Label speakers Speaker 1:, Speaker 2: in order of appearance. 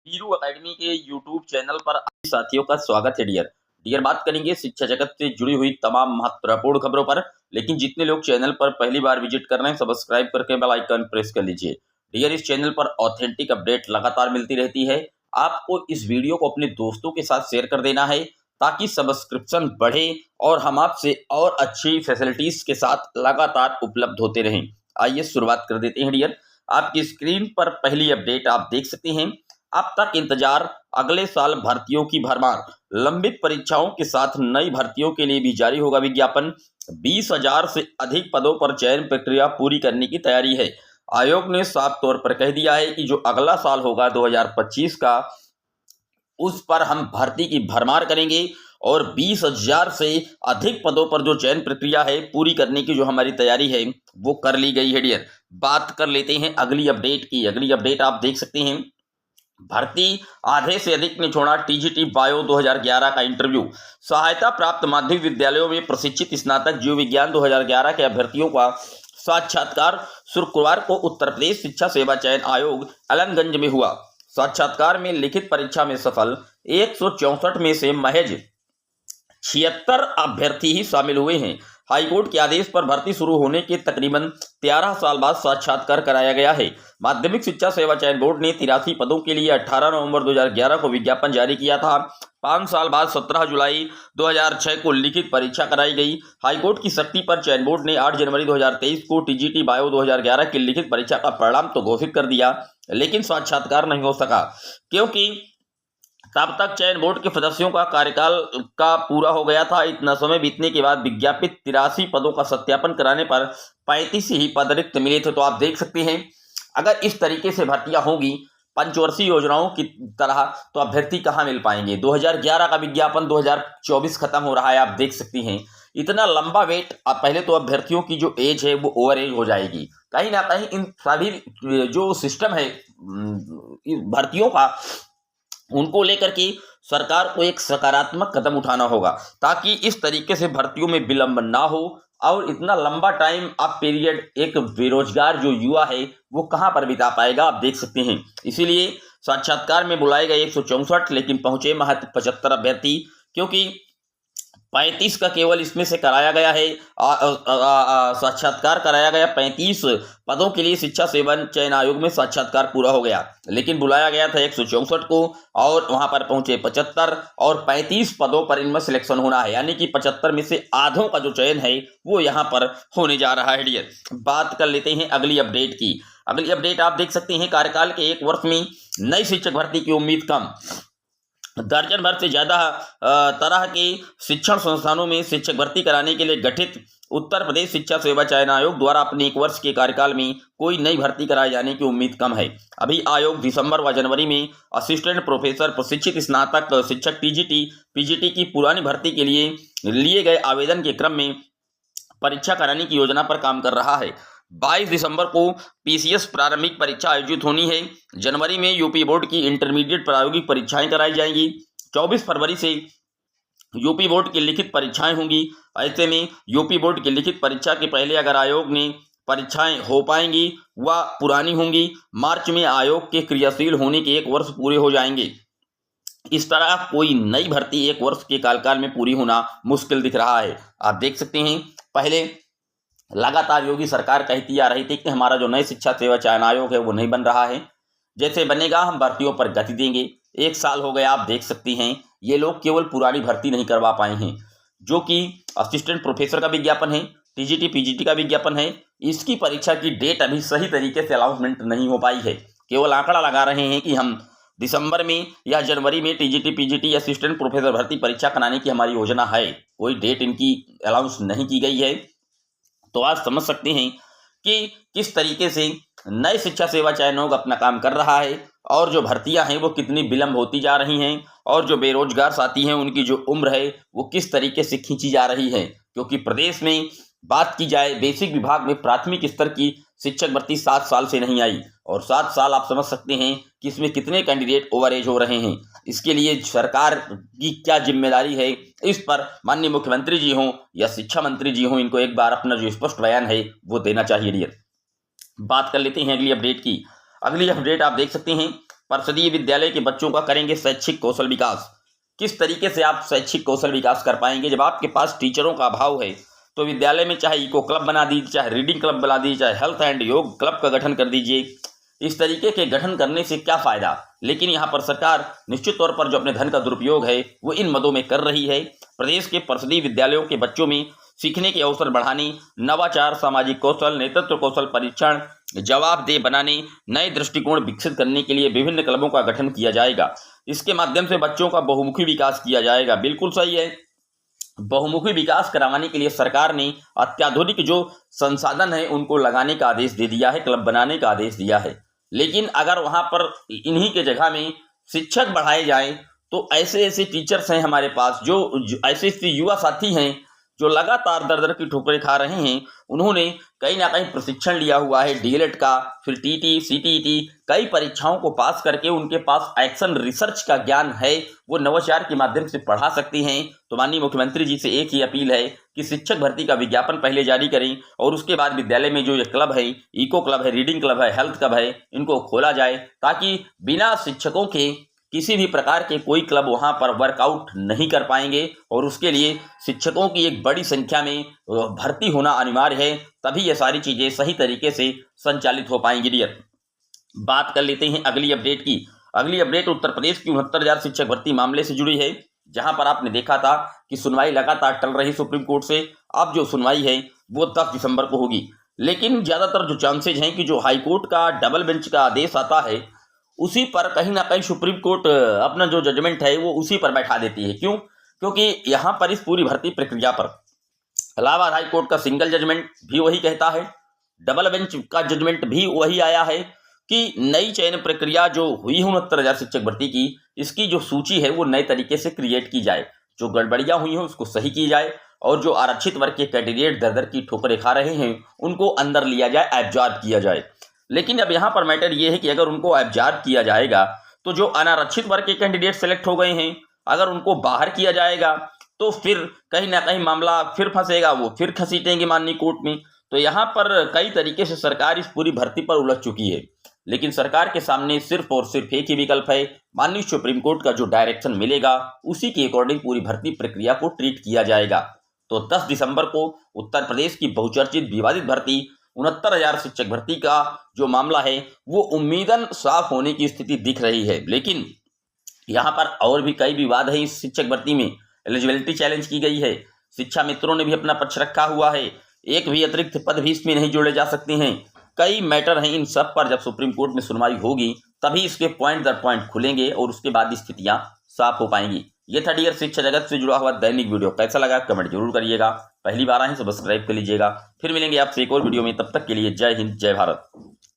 Speaker 1: Hiru academy के YouTube channel पर सभी साथियों का स्वागत है। डियर बात करेंगे शिक्षा जगत से जुड़ी हुई तमाम महत्वपूर्ण खबरों पर। लेकिन जितने लोग चैनल पर पहली बार विजिट कर रहे हैं, सब्सक्राइब करके बेल आइकन प्रेस कर लीजिए। डियर, इस चैनल पर ऑथेंटिक अपडेट लगातार मिलती रहती है। आपको इस वीडियो को अपने दोस्तों के साथ शेयर कर देना है ताकि सब्सक्रिप्शन बढ़े और हम आपसे और अच्छी फैसिलिटीज के साथ लगातार उपलब्ध होते रहें। आइए शुरुआत कर देते हैं। डियर, आपकी स्क्रीन पर पहली अपडेट आप देख सकते हैं। अब तक इंतजार, अगले साल भर्तियों की भरमार। लंबित परीक्षाओं के साथ नई भर्तियों के लिए भी जारी होगा विज्ञापन। 20,000 से अधिक पदों पर चयन प्रक्रिया पूरी करने की तैयारी है। आयोग ने साफ तौर पर कह दिया है कि जो अगला साल होगा 2025 का, उस पर हम भर्ती की भरमार करेंगे और 20,000 से अधिक पदों पर जो चयन प्रक्रिया है पूरी करने की जो हमारी तैयारी है वो कर ली गई है। डियर, बात कर लेते हैं अगली अपडेट की। अगली अपडेट आप देख सकते हैं। भर्ती आधे से अधिक ने छोड़ा टीजीटी बायो 2011 का इंटरव्यू। सहायता प्राप्त माध्यमिक विद्यालयों में प्रशिक्षित स्नातक जीव विज्ञान 2011 के अभ्यर्थियों का साक्षात्कार शुक्रवार को उत्तर प्रदेश शिक्षा सेवा चयन आयोग अलनगंज में हुआ। साक्षात्कार में लिखित परीक्षा में सफल 164 में से महज 76 अभ्यर्थी ही शामिल हुए हैं। हाईकोर्ट के आदेश पर भर्ती शुरू होने के तकरीबन 13 साल बाद साक्षात्कार कराया गया है। माध्यमिक शिक्षा सेवा चयन बोर्ड ने 83 पदों के लिए 18 नवंबर 2011 को विज्ञापन जारी किया था। 5 साल बाद 17 जुलाई 2006 को लिखित परीक्षा कराई गई। हाईकोर्ट की सख्ती पर चयन बोर्ड ने 8 जनवरी 2023 को टीजीटी बायो 2011 की लिखित परीक्षा का परिणाम तो घोषित कर दिया, लेकिन साक्षात्कार नहीं हो सका क्योंकि तब तक चयन बोर्ड के सदस्यों का कार्यकाल का पूरा हो गया था। इतना समय बीतने के बाद विज्ञापित 83 पदों का सत्यापन कराने पर 35 ही पद रिक्त मिले थे। तो आप देख सकते हैं, अगर इस तरीके से भर्तियां होगी पंचवर्षीय योजनाओं की तरह, तो अभ्यर्थी कहां मिल पाएंगे। 2011 का विज्ञापन 2024 खत्म हो रहा है। आप देख सकते हैं इतना लंबा वेट। पहले तो अभ्यर्थियों की जो एज है वो ओवर एज हो जाएगी। कहीं ना कहीं इन सभी जो सिस्टम है भर्तियों का, उनको लेकर के सरकार को एक सकारात्मक कदम उठाना होगा ताकि इस तरीके से भर्तियों में विलंब ना हो। और इतना लंबा टाइम आप पीरियड एक बेरोजगार जो युवा है वो कहां पर बिता पाएगा, आप देख सकते हैं। इसीलिए साक्षात्कार में बुलाए गए 164, लेकिन पहुंचे महज 75 अभ्यर्थी, क्योंकि 35 का केवल इसमें से कराया गया है। साक्षात्कार कराया गया 35 पदों के लिए शिक्षा सेवा चयन आयोग में साक्षात्कार पूरा हो गया, लेकिन बुलाया गया था 164 को और वहां पर पहुंचे 75 और 35 पदों पर इनमें सिलेक्शन होना है, यानी कि 75 में से आधों का जो चयन है वो यहाँ पर होने जा रहा है। डियर, बात कर लेते हैं अगली अपडेट की। अगली अपडेट आप देख सकते हैं। कार्यकाल के 1 वर्ष में नई शिक्षक भर्ती की उम्मीद कम। दर्जन भर से ज्यादा तरह के शिक्षण संस्थानों में शिक्षक भर्ती कराने के लिए गठित उत्तर प्रदेश शिक्षा सेवा चयन आयोग द्वारा अपने 1 वर्ष के कार्यकाल में कोई नई भर्ती कराए जाने की उम्मीद कम है। अभी आयोग दिसंबर व जनवरी में असिस्टेंट प्रोफेसर, प्रशिक्षित स्नातक शिक्षक टीजीटी पीजीटी की पुरानी भर्ती के लिए गए आवेदन के क्रम में परीक्षा कराने की योजना पर काम कर रहा है। 22 दिसंबर को पीसीएस प्रारंभिक परीक्षा आयोजित होनी है। जनवरी में यूपी बोर्ड की इंटरमीडिएट प्रायोगिक परीक्षाएं कराई जाएंगी। 24 फरवरी से यूपी बोर्ड की लिखित परीक्षाएं होंगी। ऐसे में यूपी बोर्ड की लिखित परीक्षा के पहले अगर आयोग ने परीक्षाएं हो पाएंगी व पुरानी होंगी, मार्च में आयोग के क्रियाशील होने के 1 वर्ष पूरे हो जाएंगे। इस तरह कोई नई भर्ती 1 वर्ष के कार्यकाल में पूरी होना मुश्किल दिख रहा है। आप देख सकते हैं, पहले लगातार योगी सरकार कहती आ रही थी कि हमारा जो नई शिक्षा सेवा चयन आयोग है वो नहीं बन रहा है, जैसे बनेगा हम भर्तियों पर गति देंगे। 1 साल हो गया, आप देख सकती हैं ये लोग केवल पुरानी भर्ती नहीं करवा पाए हैं। जो कि असिस्टेंट प्रोफेसर का विज्ञापन है, टीजीटी पीजीटी का विज्ञापन है, इसकी परीक्षा की डेट अभी सही तरीके से अनाउंसमेंट नहीं हो पाई है। केवल आंकड़ा लगा रहे हैं कि हम दिसंबर में या जनवरी में टीजीटी पीजीटी असिस्टेंट प्रोफेसर भर्ती परीक्षा कराने की हमारी योजना है। कोई डेट इनकी अनाउंस नहीं की गई है। तो आज समझ सकते हैं कि किस तरीके से नए शिक्षा सेवा चयन आयोग अपना काम कर रहा है और जो भर्तियां हैं वो कितनी विलंब होती जा रही हैं और जो बेरोजगार साथी हैं उनकी जो उम्र है वो किस तरीके से खींची जा रही है। क्योंकि प्रदेश में बात की जाए, बेसिक विभाग में प्राथमिक स्तर की शिक्षक भर्ती 7 साल से नहीं आई और 7 साल आप समझ सकते हैं कि इसमें कितने कैंडिडेट ओवर एज हो रहे हैं। इसके लिए सरकार की क्या जिम्मेदारी है, इस पर माननीय मुख्यमंत्री जी हों या शिक्षा मंत्री जी हों, इनको एक बार अपना जो स्पष्ट बयान है वो देना चाहिए। डियर, बात कर लेते हैं अगली अपडेट की। अगली अपडेट आप देख सकते हैं। परिषदीय विद्यालय के बच्चों का करेंगे शैक्षिक कौशल विकास। किस तरीके से आप शैक्षिक कौशल विकास कर पाएंगे? जब आपके पास टीचरों का अभाव है तो विद्यालय में चाहे इको क्लब बना दीजिए, चाहे रीडिंग क्लब बना दीजिए, चाहे हेल्थ एंड योग क्लब का गठन कर दीजिए। इस तरीके के गठन करने से क्या फायदा? लेकिन यहाँ पर सरकार निश्चित तौर पर जो अपने धन का दुरुपयोग है वो इन मदों में कर रही है। प्रदेश के परिषदीय विद्यालयों के बच्चों में सीखने के अवसर बढ़ाने, नवाचार, सामाजिक कौशल, नेतृत्व कौशल परीक्षण, जवाबदेह बनाने, नए दृष्टिकोण विकसित करने के लिए विभिन्न क्लबों का गठन किया जाएगा। इसके माध्यम से बच्चों का बहुमुखी विकास किया जाएगा। बिल्कुल सही है। बहुमुखी विकास कराने के लिए सरकार ने अत्याधुनिक जो संसाधन है उनको लगाने का आदेश दे दिया है, क्लब बनाने का आदेश दिया है। लेकिन अगर वहां पर इन्हीं के जगह में शिक्षक बढ़ाए जाएं तो ऐसे ऐसे टीचर्स हैं हमारे पास जो ऐसे ऐसे युवा साथी हैं जो लगातार दर दर की ठोकरें खा रहे हैं। उन्होंने कहीं ना कहीं प्रशिक्षण लिया हुआ है डीएलएड का, फिर टीटी, सीटीईटी, कई परीक्षाओं को पास करके उनके पास एक्शन रिसर्च का ज्ञान है, वो नवाचार के माध्यम से पढ़ा सकती हैं। तो माननीय मुख्यमंत्री जी से एक ही अपील है कि शिक्षक भर्ती का विज्ञापन पहले जारी करें और उसके बाद विद्यालय में जो ये क्लब है, इको क्लब है, रीडिंग क्लब है, हेल्थ क्लब है, इनको खोला जाए ताकि बिना शिक्षकों के किसी भी प्रकार के कोई क्लब वहां पर वर्कआउट नहीं कर पाएंगे। और उसके लिए शिक्षकों की एक बड़ी संख्या में भर्ती होना अनिवार्य है, तभी ये सारी चीजें सही तरीके से संचालित हो पाएंगी। डियर, बात कर लेते हैं अगली अपडेट की। अगली अपडेट उत्तर प्रदेश की 69,000 शिक्षक भर्ती मामले से जुड़ी है, जहां पर आपने देखा था कि सुनवाई लगातार टल रही सुप्रीम कोर्ट से। अब जो सुनवाई है वो 10 दिसंबर को होगी। लेकिन ज्यादातर जो चांसेज हैं कि जो हाईकोर्ट का डबल बेंच का आदेश आता है उसी पर कहीं ना कहीं सुप्रीम कोर्ट अपना जो जजमेंट है वो उसी पर बैठा देती है। क्यों? क्योंकि यहां पर इस पूरी भर्ती प्रक्रिया पर इलाहाबाद हाई कोर्ट का सिंगल जजमेंट भी वही कहता है, डबल बेंच का जजमेंट भी वही आया है कि नई चयन प्रक्रिया जो हुई है 69,000 शिक्षक भर्ती की, इसकी जो सूची है वो नए तरीके से क्रिएट की जाए, जो गड़बड़ियां हुई हैं उसको सही की जाए और जो आरक्षित वर्ग के कैंडिडेट दर दर की ठोकरें खा रहे हैं उनको अंदर लिया जाए, एब्जॉर्ब किया जाए। लेकिन अब यहाँ पर मैटर ये है कि अगर उनको एब्जॉर्ब किया जाएगा तो जो अनारक्षित वर्ग के कैंडिडेट सेलेक्ट हो गए हैं, अगर उनको बाहर किया जाएगा तो फिर कहीं ना कहीं मामला फिर फंसेगा, वो फिर घसीटेंगे माननीय कोर्ट में। तो यहाँ पर कई तरीके से सरकार इस पूरी भर्ती पर उलझ चुकी है। लेकिन सरकार के सामने सिर्फ और सिर्फ एक ही विकल्प है, माननीय सुप्रीम कोर्ट का जो डायरेक्शन मिलेगा उसी के अकॉर्डिंग पूरी भर्ती प्रक्रिया को ट्रीट किया जाएगा। तो 10 दिसंबर को उत्तर प्रदेश की बहुचर्चित विवादित भर्ती 69,000 शिक्षक भर्ती का जो मामला है वो उम्मीदन साफ होने की स्थिति दिख रही है। लेकिन यहाँ पर और भी कई विवाद है। इस शिक्षक भर्ती में एलिजिबिलिटी चैलेंज की गई है, शिक्षा मित्रों ने भी अपना पक्ष रखा हुआ है, एक भी अतिरिक्त पद भी इसमें नहीं जोड़े जा सकते हैं। कई मैटर हैं, इन सब पर जब सुप्रीम कोर्ट में सुनवाई होगी तभी इसके पॉइंट दर पॉइंट खुलेंगे और उसके बाद स्थितियां साफ हो पाएंगी। ये था डियर शिक्षा जगत से जुड़ा हुआ दैनिक वीडियो। कैसा लगा कमेंट जरूर करिएगा, पहली बार आए हैं सब्सक्राइब कर लीजिएगा। फिर मिलेंगे आपसे एक और वीडियो में, तब तक के लिए जय हिंद, जय भारत।